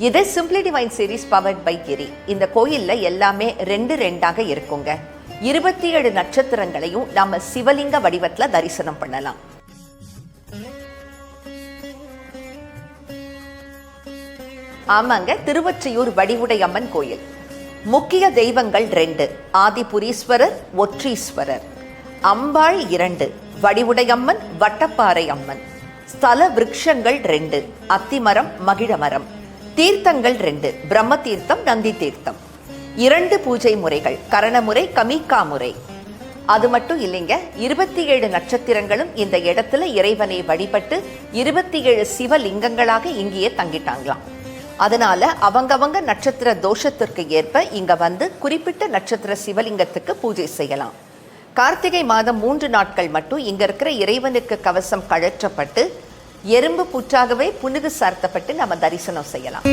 இது simply divine series powered by Giri. இந்த கோயில்ல எல்லாமே 2 இருக்குங்க. 27 நட்சத்திரங்களையும் நம்ம சிவலிங்க வடிவத்துல தரிசனம் பண்ணலாம். ஆமாங்க, திருவொற்றியூர் வடிவுடையம்மன் கோயில். முக்கிய தெய்வங்கள் 2: ஆதிபுரீஸ்வரர், ஒற்றீஸ்வரர். அம்பாள் 2: வடிவுடையம்மன், வட்டப்பாறை அம்மன். ஸ்தல விருட்சங்கள் 2: அத்திமரம், மகிழமரம். தீர்த்தங்கள் 2: பிரம்ம தீர்த்தம், நந்தி தீர்த்தம். 2 பூஜை முறைகள்: கரணமுறை, கமிகா முறை. அது மட்டும் இல்லைங்க, 27 நட்சத்திரங்களும் இந்த இடத்துல இறைவனை வழிபட்டு 27 சிவலிங்கங்களாக இங்கேயே தங்கிட்டாங்களாம். அதனால அவங்கவங்க நட்சத்திர தோஷத்திற்கு ஏற்ப இங்க வந்து குறிப்பிட்ட நட்சத்திர சிவலிங்கத்துக்கு பூஜை செய்யலாம். கார்த்திகை மாதம் 3 நாட்கள் மட்டும் இங்க இருக்கிற இறைவனுக்கு கவசம் கழற்றப்பட்டு எறும்பு புற்றாகவே புனுகு சார்த்தப்பட்டு நம்ம தரிசனம் செய்யலாம்.